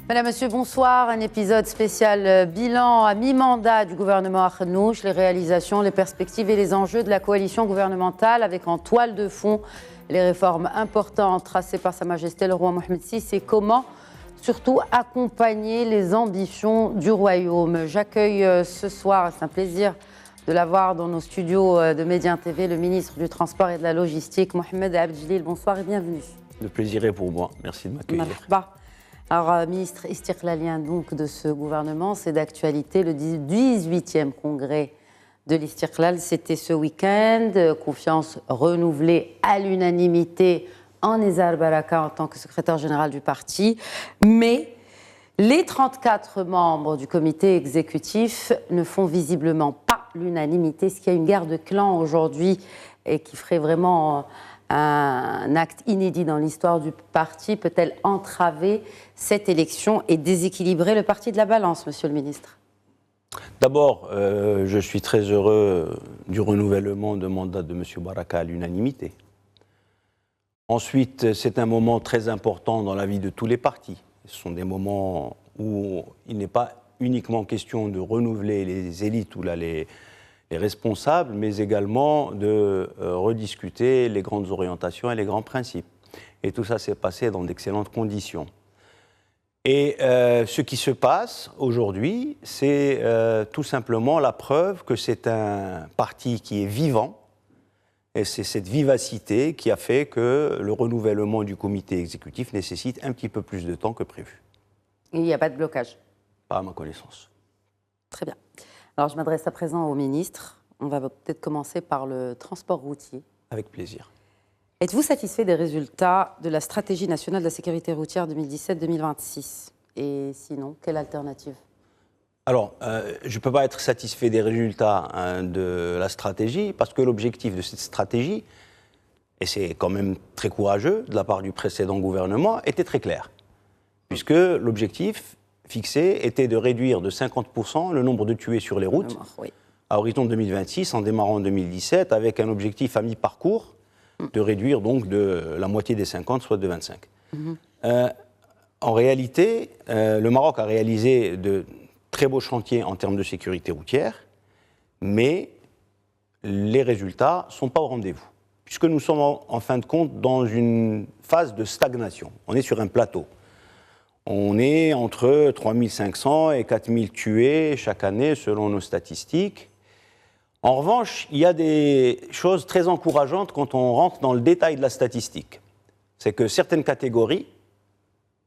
Madame, Monsieur, bonsoir. Un épisode spécial bilan à mi-mandat du gouvernement Arnouch, les réalisations, les perspectives et les enjeux de la coalition gouvernementale avec en toile de fond les réformes importantes tracées par Sa Majesté le roi Mohamed VI et comment surtout accompagner les ambitions du royaume. J'accueille ce soir, c'est un plaisir de l'avoir dans nos studios de Média TV, le ministre du Transport et de la Logistique, Mohamed Abdeljelil. Bonsoir et bienvenue. Le plaisir est pour moi. Merci de m'accueillir. Marhaba. Alors, ministre istirlalien donc de ce gouvernement, c'est d'actualité. Le 18e congrès de l'Istirlal, c'était ce week-end. Confiance renouvelée à l'unanimité en Nizar Baraka en tant que secrétaire général du parti. Mais les 34 membres du comité exécutif ne font visiblement pas l'unanimité. Est-ce qu'il y a une guerre de clans aujourd'hui et qui ferait vraiment un acte inédit dans l'histoire du parti? Peut-elle entraver cette élection et déséquilibrer le parti de la balance, monsieur le ministre? D'abord, je suis très heureux du renouvellement de mandat de M. Baraka à l'unanimité. Ensuite, c'est un moment très important dans la vie de tous les partis. Ce sont des moments où il n'est pas uniquement question de renouveler les élites ou les responsables, mais également de rediscuter les grandes orientations et les grands principes. Et tout ça s'est passé dans d'excellentes conditions. Et ce qui se passe aujourd'hui, c'est tout simplement la preuve que c'est un parti qui est vivant, et c'est cette vivacité qui a fait que le renouvellement du comité exécutif nécessite un petit peu plus de temps que prévu. Il n'y a pas de blocage? Pas à ma connaissance. Très bien. Alors, je m'adresse à présent au ministre. On va peut-être commencer par le transport routier. Avec plaisir. Êtes-vous satisfait des résultats de la stratégie nationale de la sécurité routière 2017-2026? Et sinon, quelle alternative? Alors, je ne peux pas être satisfait des résultats de la stratégie parce que l'objectif de cette stratégie, et c'est quand même très courageux de la part du précédent gouvernement, était très clair. Puisque l'objectif fixé était de réduire de 50% le nombre de tués sur les routes à horizon 2026, en démarrant en 2017, avec un objectif à mi-parcours de réduire donc de la moitié des 50, soit de 25. En réalité, le Maroc a réalisé de très beaux chantiers en termes de sécurité routière, mais les résultats ne sont pas au rendez-vous, puisque nous sommes en fin de compte dans une phase de stagnation. On est sur un plateau. On est entre 3500 et 4000 tués chaque année, selon nos statistiques. En revanche, il y a des choses très encourageantes quand on rentre dans le détail de la statistique. C'est que certaines catégories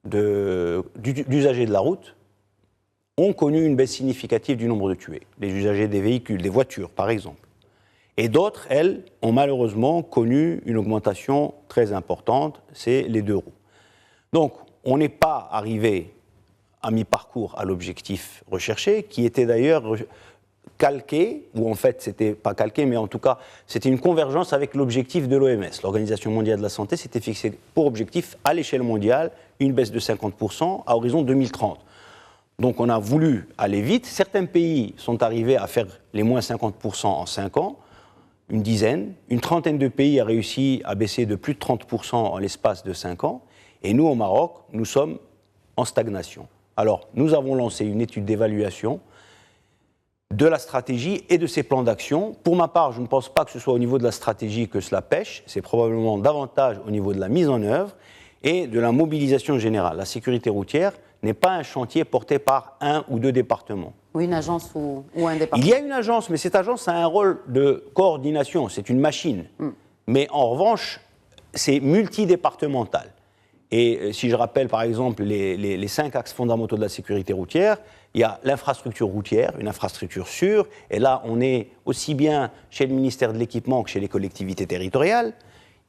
d'usagers de la route ont connu une baisse significative du nombre de tués. Les usagers des véhicules, des voitures, par exemple. Et d'autres, elles, ont malheureusement connu une augmentation très importante, c'est les 2 roues. Donc, on n'est pas arrivé à mi-parcours à l'objectif recherché, qui était d'ailleurs calqué, ou en fait, c'était pas calqué, mais en tout cas, c'était une convergence avec l'objectif de l'OMS. L'Organisation mondiale de la santé s'était fixé pour objectif, à l'échelle mondiale, une baisse de 50% à horizon 2030. Donc on a voulu aller vite. Certains pays sont arrivés à faire les moins 50% en 5 ans, une dizaine. Une trentaine de pays a réussi à baisser de plus de 30% en l'espace de 5 ans. Et nous, au Maroc, nous sommes en stagnation. Alors, nous avons lancé une étude d'évaluation de la stratégie et de ses plans d'action. Pour ma part, je ne pense pas que ce soit au niveau de la stratégie que cela pêche. C'est probablement davantage au niveau de la mise en œuvre et de la mobilisation générale. La sécurité routière n'est pas un chantier porté par 1 ou 2 départements. Ou une agence ou un département. Il y a une agence, mais cette agence a un rôle de coordination, c'est une machine. Mais en revanche, c'est multidépartemental. Et si je rappelle par exemple les 5 axes fondamentaux de la sécurité routière, il y a l'infrastructure routière, une infrastructure sûre, et là on est aussi bien chez le ministère de l'Équipement que chez les collectivités territoriales.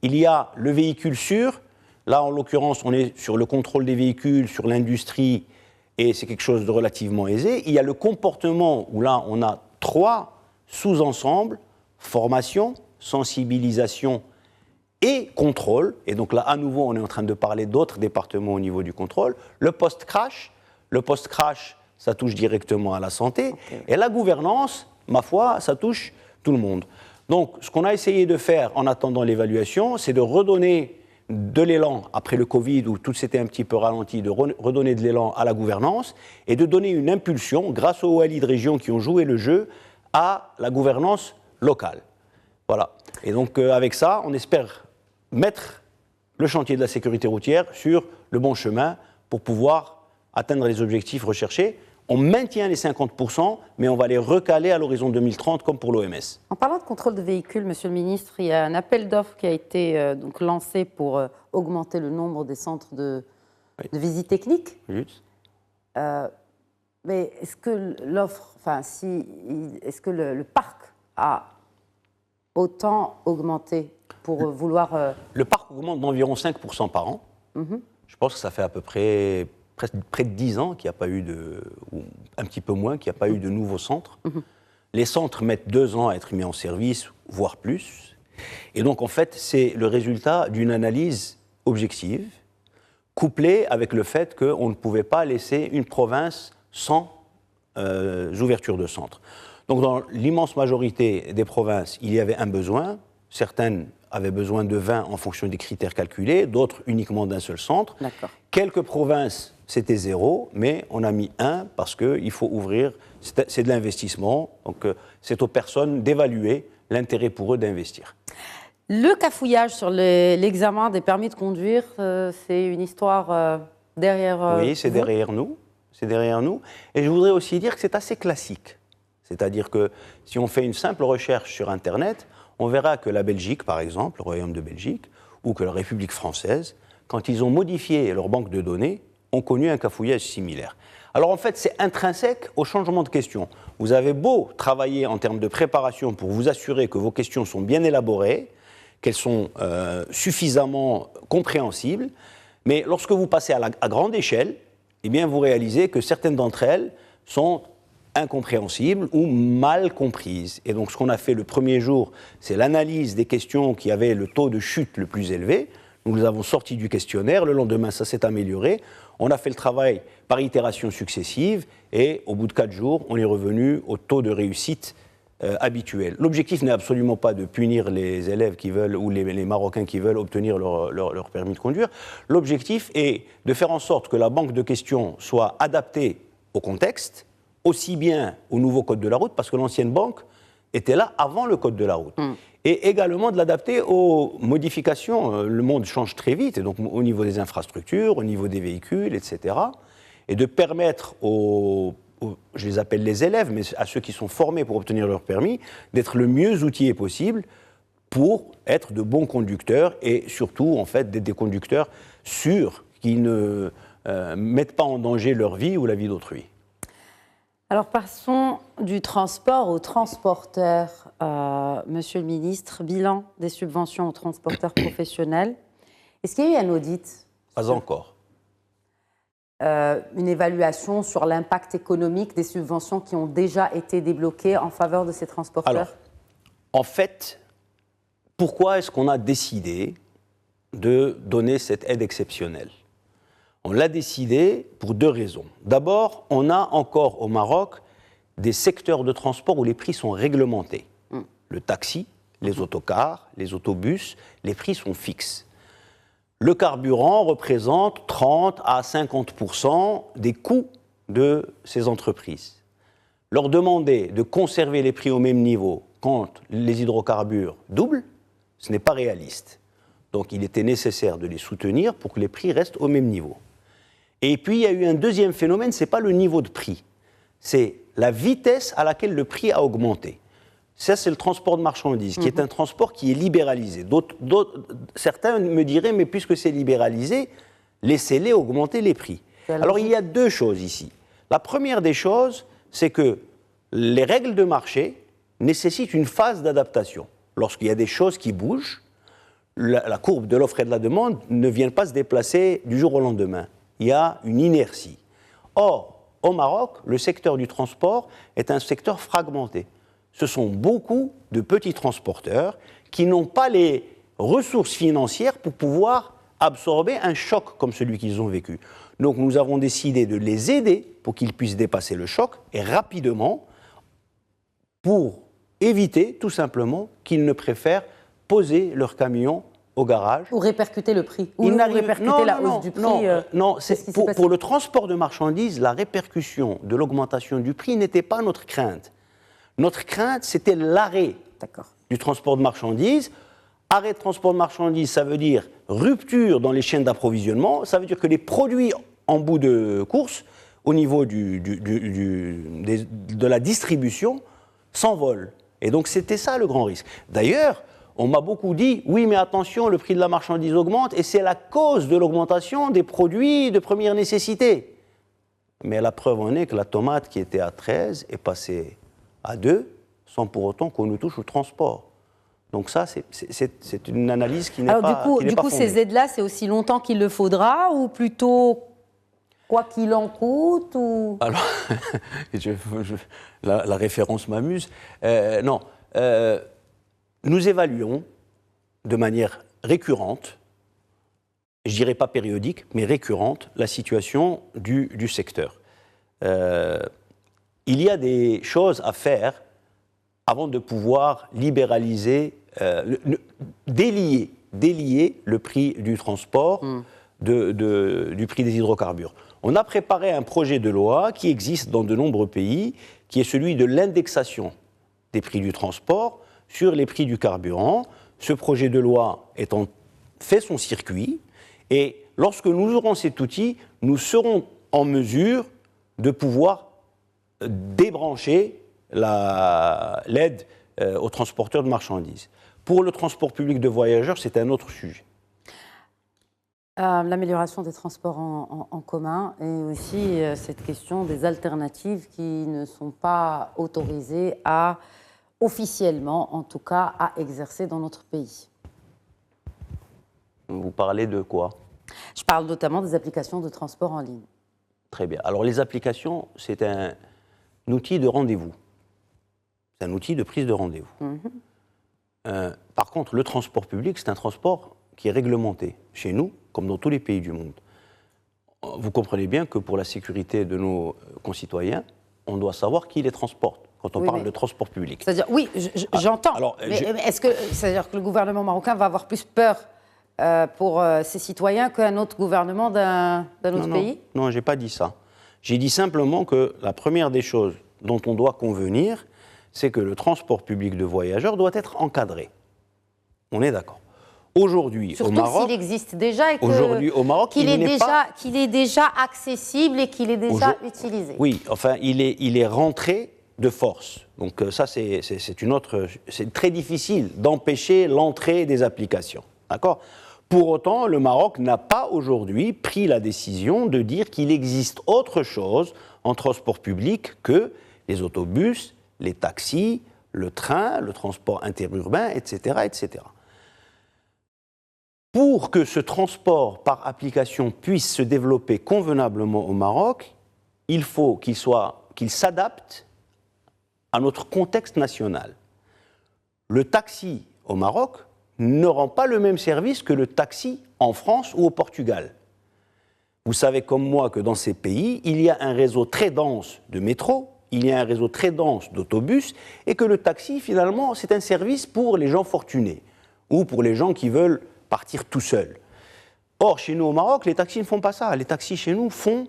Il y a le véhicule sûr. Là, en l'occurrence, on est sur le contrôle des véhicules, sur l'industrie, et c'est quelque chose de relativement aisé. Il y a le comportement, où là, on a 3 sous-ensembles, formation, sensibilisation et contrôle. Et donc là, à nouveau, on est en train de parler d'autres départements au niveau du contrôle. Le post-crash, ça touche directement à la santé. Okay. Et la gouvernance, ma foi, ça touche tout le monde. Donc, ce qu'on a essayé de faire en attendant l'évaluation, c'est de redonner de l'élan après le Covid, où tout s'était un petit peu ralenti, de redonner de l'élan à la gouvernance et de donner une impulsion, grâce aux OALI de région qui ont joué le jeu, à la gouvernance locale. Voilà. Et donc, avec ça, on espère mettre le chantier de la sécurité routière sur le bon chemin pour pouvoir atteindre les objectifs recherchés. On maintient les 50%, mais on va les recaler à l'horizon 2030, comme pour l'OMS. En parlant de contrôle de véhicules, Monsieur le Ministre, il y a un appel d'offres qui a été donc lancé pour augmenter le nombre des centres de visite technique. Juste. Mais est-ce que l'offre, est-ce que le parc a autant augmenté pour vouloir... Le parc augmente d'environ 5% par an. Je pense que ça fait à peu près près de 10 ans qu'il n'y a pas eu ou un petit peu moins, qu'il n'y a pas eu de nouveaux centres. Les centres mettent 2 ans à être mis en service, voire plus. Et donc, en fait, c'est le résultat d'une analyse objective, couplée avec le fait qu'on ne pouvait pas laisser une province sans ouverture de centres. Donc, dans l'immense majorité des provinces, il y avait un besoin. Certaines avaient besoin de 20 en fonction des critères calculés, d'autres uniquement d'un seul centre. D'accord. Quelques provinces, c'était 0, mais on a mis 1 parce qu'il faut ouvrir, c'est de l'investissement, donc c'est aux personnes d'évaluer l'intérêt pour eux d'investir. Le cafouillage sur l'examen des permis de conduire, c'est une histoire derrière Oui, c'est vous. derrière nous. C'est derrière nous. Et je voudrais aussi dire que c'est assez classique. C'est-à-dire que si on fait une simple recherche sur Internet, on verra que la Belgique, par exemple, le Royaume de Belgique, ou que la République française, quand ils ont modifié leur banque de données, ont connu un cafouillage similaire. Alors en fait, c'est intrinsèque au changement de question. Vous avez beau travailler en termes de préparation pour vous assurer que vos questions sont bien élaborées, qu'elles sont suffisamment compréhensibles, mais lorsque vous passez à grande échelle, eh bien vous réalisez que certaines d'entre elles sont incompréhensibles ou mal comprises. Et donc ce qu'on a fait le premier jour, c'est l'analyse des questions qui avaient le taux de chute le plus élevé. Nous les avons sortis du questionnaire, le lendemain ça s'est amélioré. On a fait le travail par itération successive et au bout de 4 jours, on est revenu au taux de réussite habituel. L'objectif n'est absolument pas de punir les élèves qui veulent ou les Marocains qui veulent obtenir leur permis de conduire. L'objectif est de faire en sorte que la banque de questions soit adaptée au contexte, aussi bien au nouveau code de la route, parce que l'ancienne banque était là avant le code de la route. Et également de l'adapter aux modifications. Le monde change très vite, et donc au niveau des infrastructures, au niveau des véhicules, etc. Et de permettre je les appelle les élèves, mais à ceux qui sont formés pour obtenir leur permis, d'être le mieux outillés possible pour être de bons conducteurs et surtout, en fait, d'être des conducteurs sûrs qui ne mettent pas en danger leur vie ou la vie d'autrui. Alors, passons du transport aux transporteurs. Monsieur le ministre, bilan des subventions aux transporteurs professionnels. Est-ce qu'il y a eu un audit ? Pas encore. Une évaluation sur l'impact économique des subventions qui ont déjà été débloquées en faveur de ces transporteurs ? Alors, en fait, pourquoi est-ce qu'on a décidé de donner cette aide exceptionnelle ? On l'a décidé pour 2 raisons. D'abord, on a encore au Maroc des secteurs de transport où les prix sont réglementés. Le taxi, les autocars, les autobus, les prix sont fixes. Le carburant représente 30 à 50% des coûts de ces entreprises. Leur demander de conserver les prix au même niveau quand les hydrocarbures doublent, ce n'est pas réaliste. Donc il était nécessaire de les soutenir pour que les prix restent au même niveau. Et puis il y a eu un deuxième phénomène, ce n'est pas le niveau de prix, c'est la vitesse à laquelle le prix a augmenté. Ça, c'est le transport de marchandises, qui est un transport qui est libéralisé. Certains me diraient, mais puisque c'est libéralisé, laissez-les augmenter les prix. Alors, il y a 2 choses ici. La première des choses, c'est que les règles de marché nécessitent une phase d'adaptation. Lorsqu'il y a des choses qui bougent, la courbe de l'offre et de la demande ne vient pas se déplacer du jour au lendemain. Il y a une inertie. Or, au Maroc, le secteur du transport est un secteur fragmenté. Ce sont beaucoup de petits transporteurs qui n'ont pas les ressources financières pour pouvoir absorber un choc comme celui qu'ils ont vécu. Donc nous avons décidé de les aider pour qu'ils puissent dépasser le choc et rapidement pour éviter tout simplement qu'ils ne préfèrent poser leur camion au garage. Ou répercuter le prix. Ou répercuter la hausse du prix. Non, pour le transport de marchandises, la répercussion de l'augmentation du prix n'était pas notre crainte. Notre crainte, c'était l'arrêt du transport de marchandises. Arrêt de transport de marchandises, ça veut dire rupture dans les chaînes d'approvisionnement, ça veut dire que les produits en bout de course, au niveau de la distribution, s'envolent. Et donc c'était ça le grand risque. D'ailleurs, on m'a beaucoup dit, oui mais attention, le prix de la marchandise augmente et c'est la cause de l'augmentation des produits de première nécessité. Mais la preuve en est que la tomate qui était à 13 est passée à 2, sans pour autant qu'on nous touche au transport. Donc ça, c'est une analyse qui n'est pas fondée. Du coup, ces aides-là, c'est aussi longtemps qu'il le faudra ou plutôt quoi qu'il en coûte ou... Alors, la référence m'amuse. Non, nous évaluons de manière récurrente, je dirais pas périodique, mais récurrente, la situation du secteur. Il y a des choses à faire avant de pouvoir libéraliser, délier le prix du transport du prix des hydrocarbures. On a préparé un projet de loi qui existe dans de nombreux pays, qui est celui de l'indexation des prix du transport sur les prix du carburant. Ce projet de loi fait son circuit, et lorsque nous aurons cet outil, nous serons en mesure de pouvoir débrancher l'aide aux transporteurs de marchandises. Pour le transport public de voyageurs, c'est un autre sujet. L'amélioration des transports en commun et aussi cette question des alternatives qui ne sont pas autorisées officiellement, en tout cas, à exercer dans notre pays. Vous parlez de quoi? Je parle notamment des applications de transport en ligne. Très bien. Alors les applications, c'est un outil de rendez-vous. C'est un outil de prise de rendez-vous. Par contre, le transport public, c'est un transport qui est réglementé, chez nous, comme dans tous les pays du monde. Vous comprenez bien que pour la sécurité de nos concitoyens, on doit savoir qui les transporte, quand on parle de transport public. C'est-à-dire, oui, j'entends, mais est-ce que c'est-à-dire que le gouvernement marocain va avoir plus peur pour ses citoyens qu'un autre gouvernement d'un autre pays? Non, je n'ai pas dit ça. J'ai dit simplement que la première des choses dont on doit convenir, c'est que le transport public de voyageurs doit être encadré. On est d'accord. Aujourd'hui, au Maroc... Surtout s'il existe déjà et qu'il est déjà accessible et qu'il est déjà utilisé. Oui, enfin, il est rentré de force. Donc ça, c'est très difficile d'empêcher l'entrée des applications. D'accord ? Pour autant, le Maroc n'a pas aujourd'hui pris la décision de dire qu'il existe autre chose en transport public que les autobus, les taxis, le train, le transport interurbain, etc., etc. Pour que ce transport par application puisse se développer convenablement au Maroc, il faut qu'il s'adapte à notre contexte national. Le taxi au Maroc ne rend pas le même service que le taxi en France ou au Portugal. Vous savez comme moi que dans ces pays, il y a un réseau très dense de métro, il y a un réseau très dense d'autobus, et que le taxi, finalement, c'est un service pour les gens fortunés ou pour les gens qui veulent partir tout seuls. Or, chez nous au Maroc, les taxis ne font pas ça. Les taxis chez nous font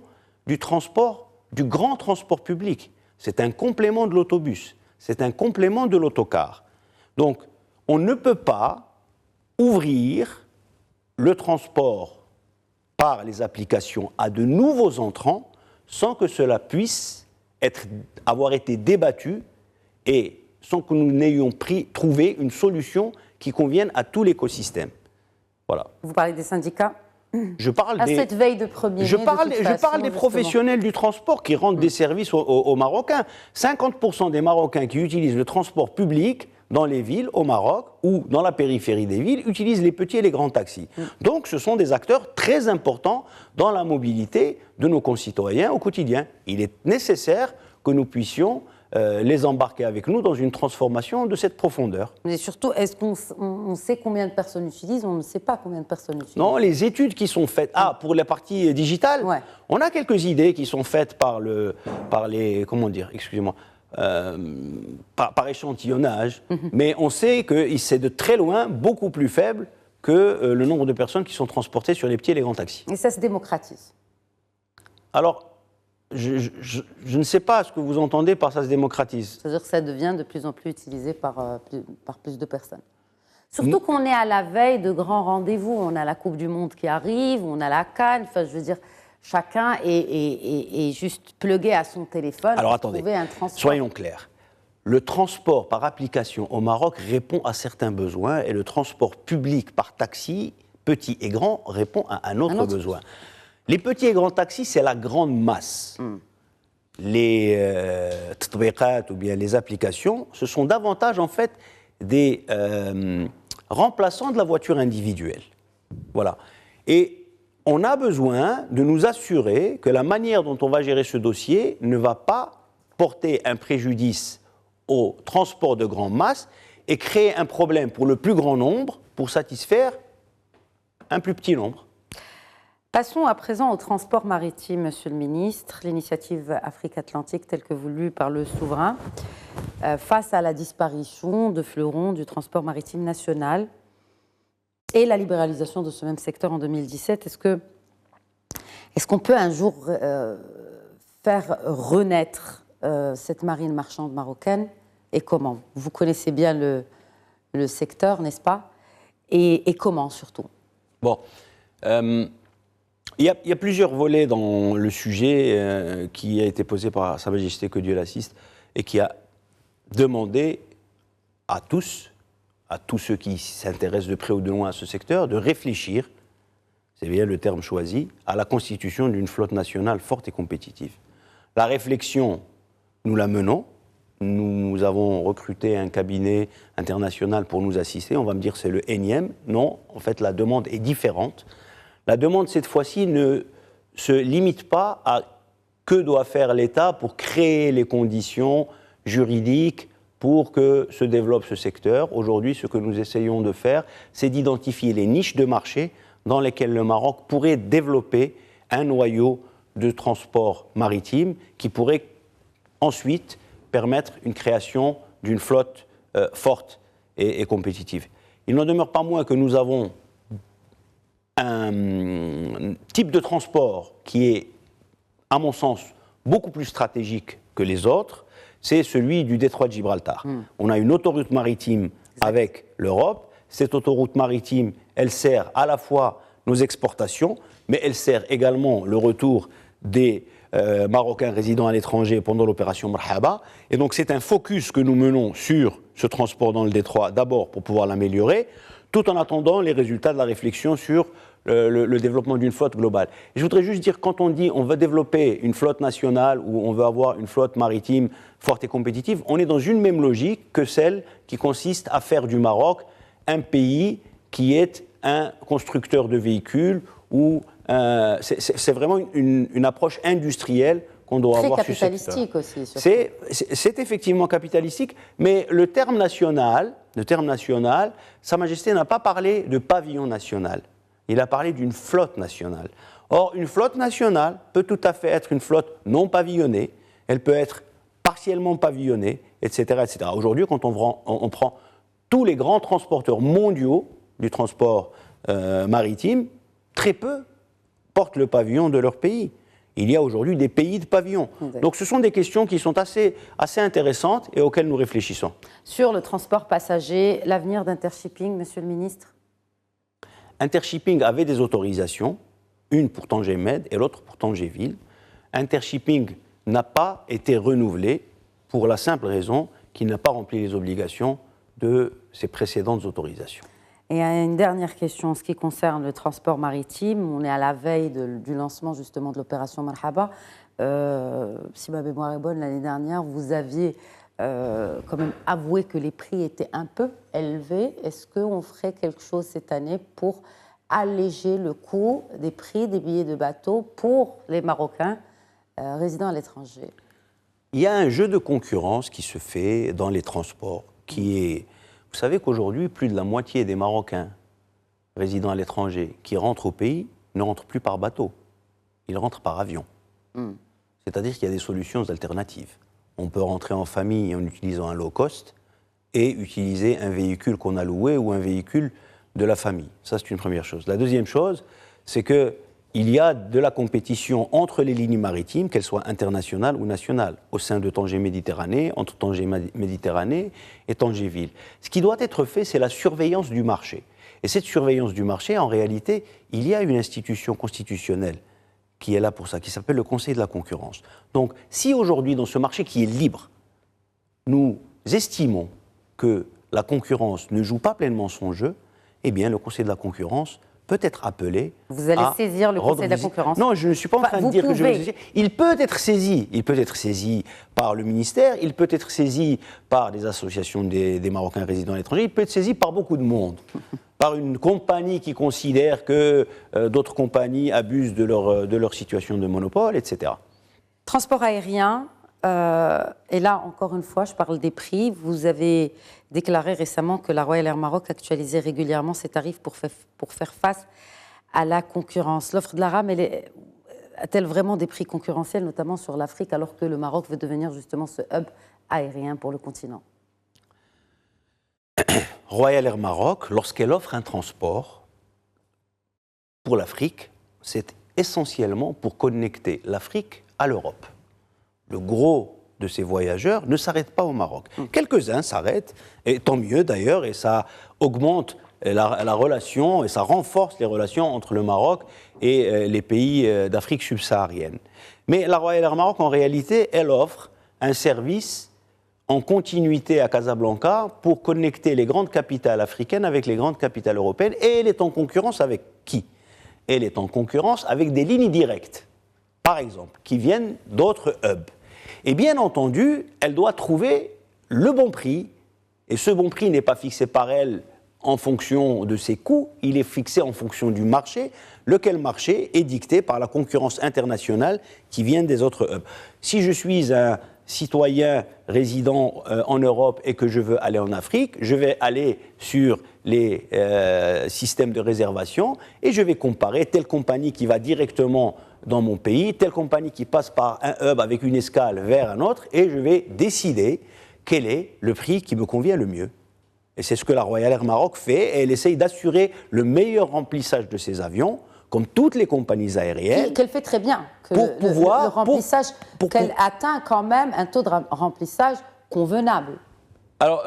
du transport, du grand transport public. C'est un complément de l'autobus, c'est un complément de l'autocar. Donc, on ne peut pas ouvrir le transport par les applications à de nouveaux entrants sans que cela puisse avoir été débattu et sans que nous n'ayons trouvé une solution qui convienne à tout l'écosystème. Voilà. Vous parlez des syndicats ? Je parle cette veille de 1er mai, je parle des professionnels du transport qui rendent des services aux Marocains. 50% des Marocains qui utilisent le transport public dans les villes au Maroc ou dans la périphérie des villes utilisent les petits et les grands taxis. Donc ce sont des acteurs très importants dans la mobilité de nos concitoyens au quotidien. Il est nécessaire que nous puissions les embarquer avec nous dans une transformation de cette profondeur. Mais surtout, est-ce qu'on sait combien de personnes utilisent? On ne sait pas combien de personnes utilisent. Non, les études qui sont faites... pour la partie digitale, on a quelques idées qui sont faites par les... Comment dire? Excusez-moi. par échantillonnage, mais on sait que c'est de très loin beaucoup plus faible que le nombre de personnes qui sont transportées sur les petits et les grands taxis. Et ça se démocratise. Alors, je ne sais pas ce que vous entendez par ça se démocratise. C'est-à-dire que ça devient de plus en plus utilisé par plus de personnes. Surtout qu'on est à la veille de grands rendez-vous. On a la Coupe du Monde qui arrive, on a la CAN. Enfin, je veux dire, chacun est juste plugué à son téléphone. Alors pour attendez, trouver un transport. Soyons clairs. Le transport par application au Maroc répond à certains besoins et le transport public par taxi, petit et grand, répond à un autre besoin. Les petits et grands taxis, c'est la grande masse. Les tatbiqat ou bien les applications, ce sont davantage en fait des remplaçants de la voiture individuelle. Voilà. Et on a besoin de nous assurer que la manière dont on va gérer ce dossier ne va pas porter un préjudice au transport de grande masse et créer un problème pour le plus grand nombre pour satisfaire un plus petit nombre. Passons à présent au transport maritime, Monsieur le Ministre. L'initiative Afrique-Atlantique, telle que voulue par le souverain, face à la disparition de fleurons du transport maritime national et la libéralisation de ce même secteur en 2017, est-ce qu'on peut un jour faire renaître cette marine marchande marocaine et comment? Vous connaissez bien le secteur, n'est-ce pas? Et comment surtout? Bon. Il y a plusieurs volets dans le sujet qui a été posé par Sa Majesté, que Dieu l'assiste, et qui a demandé à tous ceux qui s'intéressent de près ou de loin à ce secteur, de réfléchir, c'est bien le terme choisi, à la constitution d'une flotte nationale forte et compétitive. La réflexion, nous la menons. Nous avons recruté un cabinet international pour nous assister. On va me dire que c'est le énième. Non, en fait, la demande est différente. La demande, cette fois-ci, ne se limite pas à que doit faire l'État pour créer les conditions juridiques pour que se développe ce secteur. Aujourd'hui, ce que nous essayons de faire, c'est d'identifier les niches de marché dans lesquelles le Maroc pourrait développer un noyau de transport maritime qui pourrait ensuite permettre une création d'une flotte forte et compétitive. Il n'en demeure pas moins que nous avons un type de transport qui est, à mon sens, beaucoup plus stratégique que les autres, c'est celui du détroit de Gibraltar. On a une autoroute maritime avec l'Europe. Cette autoroute maritime, elle sert à la fois nos exportations, mais elle sert également le retour des Marocains résidant à l'étranger pendant l'opération Marhaba. Et donc c'est un focus que nous menons sur ce transport dans le détroit, d'abord pour pouvoir l'améliorer, tout en attendant les résultats de la réflexion sur le développement d'une flotte globale. Et je voudrais juste dire, quand on dit on veut développer une flotte nationale ou on veut avoir une flotte maritime forte et compétitive, on est dans une même logique que celle qui consiste à faire du Maroc un pays qui est un constructeur de véhicules ou c'est vraiment une approche industrielle qu'on doit avoir sur ce secteur. Très capitalistique aussi. C'est effectivement capitalistique, mais le terme national, Sa Majesté n'a pas parlé de pavillon national. Il a parlé d'une flotte nationale. Or, une flotte nationale peut tout à fait être une flotte non pavillonnée, elle peut être partiellement pavillonnée, etc. etc. Aujourd'hui, quand on prend tous les grands transporteurs mondiaux du transport maritime, très peu portent le pavillon de leur pays. Il y a aujourd'hui des pays de pavillon. Donc ce sont des questions qui sont assez intéressantes et auxquelles nous réfléchissons. Sur le transport passager, l'avenir d'Intershipping, Monsieur le Ministre? Intershipping avait des autorisations, une pour Tanger-Med et l'autre pour Tanger-Ville. Intershipping n'a pas été renouvelé pour la simple raison qu'il n'a pas rempli les obligations de ses précédentes autorisations. Et une dernière question en ce qui concerne le transport maritime. On est à la veille du lancement justement de l'opération Marhaba. Si ma mémoire est bonne, l'année dernière, vous aviez quand même avoué que les prix étaient un peu élevés. Est-ce qu'on ferait quelque chose cette année pour alléger le coût des prix des billets de bateau pour les Marocains résidant à l'étranger? Il y a un jeu de concurrence qui se fait dans les transports qui est... Vous savez qu'aujourd'hui, plus de la moitié des Marocains résidant à l'étranger qui rentrent au pays ne rentrent plus par bateau. Ils rentrent par avion. C'est-à-dire qu'il y a des solutions alternatives. on peut rentrer en famille en utilisant un low cost et utiliser un véhicule qu'on a loué ou un véhicule de la famille. Ça, c'est une première chose. La deuxième chose, c'est qu'il y a de la compétition entre les lignes maritimes, qu'elles soient internationales ou nationales, au sein de Tanger Méditerranée, entre Tanger Méditerranée et Tanger-Ville. Ce qui doit être fait, c'est la surveillance du marché. Et cette surveillance du marché, en réalité, il y a une institution constitutionnelle qui est là pour ça, qui s'appelle le Conseil de la concurrence. Donc, si aujourd'hui, dans ce marché qui est libre, nous estimons que la concurrence ne joue pas pleinement son jeu, eh bien, le Conseil de la concurrence peut être appelé. Vous allez saisir le Conseil de la concurrence? Non, je ne suis pas en train de dire que je vais le saisir. Il peut être saisi. Il peut être saisi par le ministère, il peut être saisi par les associations des Marocains résidant à l'étranger, il peut être saisi par beaucoup de monde. Par une compagnie qui considère que d'autres compagnies abusent de leur situation de monopole, etc. Transport aérien, et là, encore une fois, je parle des prix. Vous avez déclaré récemment que la Royal Air Maroc actualisait régulièrement ses tarifs pour faire face à la concurrence. L'offre de la RAM, a-t-elle vraiment des prix concurrentiels, notamment sur l'Afrique, alors que le Maroc veut devenir justement ce hub aérien pour le continent? Royal Air Maroc, lorsqu'elle offre un transport pour l'Afrique, c'est essentiellement pour connecter l'Afrique à l'Europe. Le gros de ces voyageurs ne s'arrêtent pas au Maroc. Quelques-uns s'arrêtent, et tant mieux d'ailleurs, et ça augmente la relation, et ça renforce les relations entre le Maroc et les pays d'Afrique subsaharienne. Mais la Royal Air Maroc, en réalité, elle offre un service en continuité à Casablanca pour connecter les grandes capitales africaines avec les grandes capitales européennes, et elle est en concurrence avec qui? Elle est en concurrence avec des lignes directes, par exemple, qui viennent d'autres hubs. Et bien entendu, elle doit trouver le bon prix, et ce bon prix n'est pas fixé par elle en fonction de ses coûts, il est fixé en fonction du marché, lequel marché est dicté par la concurrence internationale qui vient des autres hubs. Si je suis un citoyen résident en Europe et que je veux aller en Afrique, je vais aller sur les systèmes de réservation et je vais comparer telle compagnie qui va directement dans mon pays, telle compagnie qui passe par un hub avec une escale vers un autre, et je vais décider quel est le prix qui me convient le mieux. Et c'est ce que la Royal Air Maroc fait, et elle essaye d'assurer le meilleur remplissage de ses avions, comme toutes les compagnies aériennes. Qu'elle fait très bien, que pour pouvoir, le remplissage, qu'elle atteint quand même un taux de remplissage convenable. Alors,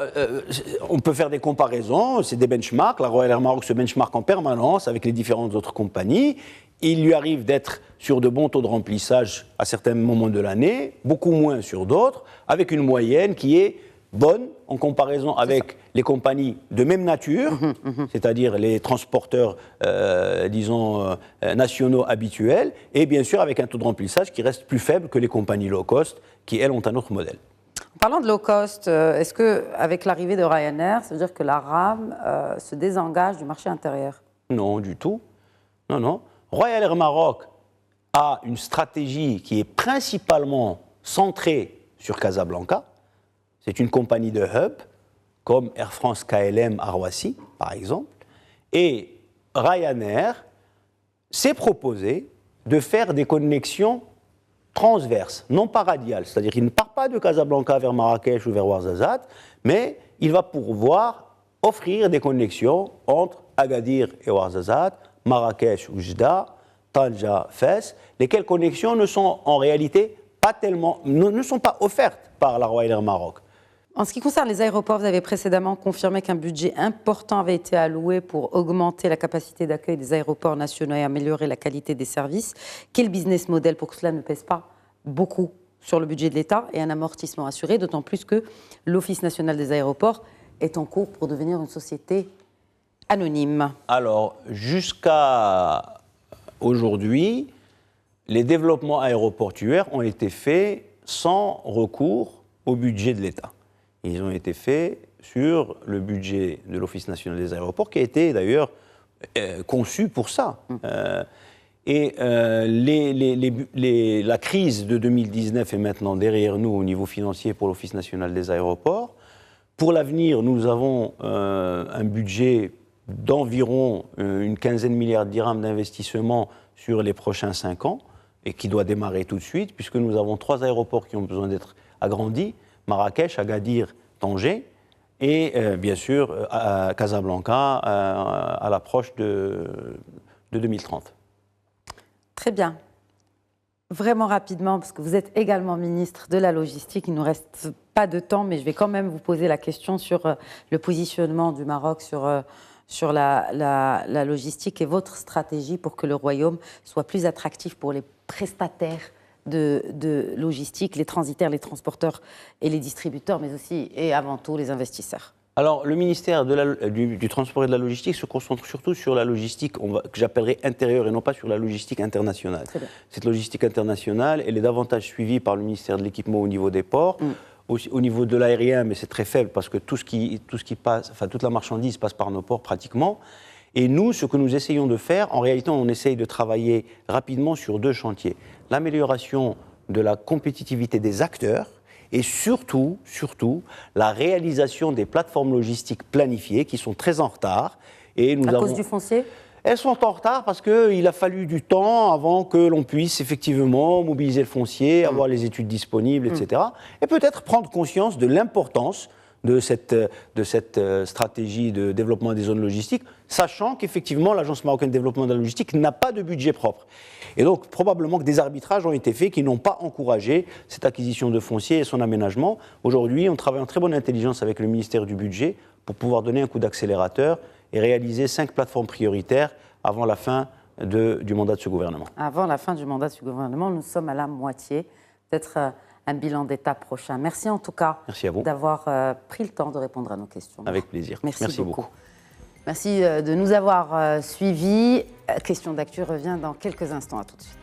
on peut faire des comparaisons, c'est des benchmarks. La Royal Air Maroc se benchmark en permanence avec les différentes autres compagnies. Il lui arrive d'être sur de bons taux de remplissage à certains moments de l'année, beaucoup moins sur d'autres, avec une moyenne qui est bonne en comparaison avec les compagnies de même nature, c'est-à-dire les transporteurs, nationaux habituels, et bien sûr avec un taux de remplissage qui reste plus faible que les compagnies low cost, qui, elles, ont un autre modèle. En parlant de low cost, est-ce qu'avec l'arrivée de Ryanair, ça veut dire que la RAM se désengage du marché intérieur? Non, du tout. Non. Royal Air Maroc a une stratégie qui est principalement centrée sur Casablanca. C'est une compagnie de hub, comme Air France KLM à Roissy, par exemple. Et Ryanair s'est proposé de faire des connexions transverses, non pas radiales. C'est-à-dire qu'il ne part pas de Casablanca vers Marrakech ou vers Ouarzazate, mais il va pouvoir offrir des connexions entre Agadir et Ouarzazate, Marrakech ou Jeddah, Tanja, Fès, lesquelles connexions ne sont en réalité pas tellement, ne sont pas offertes par la Royal Air Maroc. En ce qui concerne les aéroports, vous avez précédemment confirmé qu'un budget important avait été alloué pour augmenter la capacité d'accueil des aéroports nationaux et améliorer la qualité des services. Quel business model pour que cela ne pèse pas beaucoup sur le budget de l'État et un amortissement assuré, d'autant plus que l'Office national des aéroports est en cours pour devenir une société anonyme? Alors, jusqu'à aujourd'hui, les développements aéroportuaires ont été faits sans recours au budget de l'État. Ils ont été faits sur le budget de l'Office national des aéroports, qui a été d'ailleurs conçu pour ça. La crise de 2019 est maintenant derrière nous au niveau financier pour l'Office national des aéroports. Pour l'avenir, nous avons un budget d'environ une quinzaine de milliards de dirhams d'investissement sur les prochains 5 ans, et qui doit démarrer tout de suite, puisque nous avons 3 aéroports qui ont besoin d'être agrandie, Marrakech, Agadir, Tanger, et bien sûr à Casablanca à l'approche de 2030. Très bien. Vraiment rapidement, parce que vous êtes également ministre de la Logistique, il ne nous reste pas de temps, mais je vais quand même vous poser la question sur le positionnement du Maroc sur la logistique et votre stratégie pour que le Royaume soit plus attractif pour les prestataires de logistique, les transitaires, les transporteurs et les distributeurs, mais aussi et avant tout les investisseurs. Alors, le ministère du Transport et de la Logistique se concentre surtout sur la logistique que j'appellerais intérieure et non pas sur la logistique internationale. Cette logistique internationale, elle est davantage suivie par le ministère de l'Équipement au niveau des ports, au niveau de l'aérien, mais c'est très faible parce que tout ce qui passe, enfin toute la marchandise passe par nos ports pratiquement. Et nous, ce que nous essayons de faire, en réalité, on essaye de travailler rapidement sur 2 chantiers. L'amélioration de la compétitivité des acteurs, et surtout, la réalisation des plateformes logistiques planifiées qui sont très en retard. Et à cause du foncier ? Elles sont en retard parce qu'il a fallu du temps avant que l'on puisse effectivement mobiliser le foncier, avoir les études disponibles, etc. Et peut-être prendre conscience de l'importance de cette stratégie de développement des zones logistiques, sachant qu'effectivement l'Agence marocaine de développement de la logistique n'a pas de budget propre. Et donc probablement que des arbitrages ont été faits qui n'ont pas encouragé cette acquisition de foncier et son aménagement. Aujourd'hui, on travaille en très bonne intelligence avec le ministère du Budget pour pouvoir donner un coup d'accélérateur et réaliser 5 plateformes prioritaires avant la fin du mandat de ce gouvernement. Avant la fin du mandat de ce gouvernement, nous sommes à la moitié. Peut-être un bilan d'étape prochain. Merci en tout cas d'avoir pris le temps de répondre à nos questions. Avec plaisir. Merci beaucoup. Merci de nous avoir suivis. Question d'actu revient dans quelques instants. À tout de suite.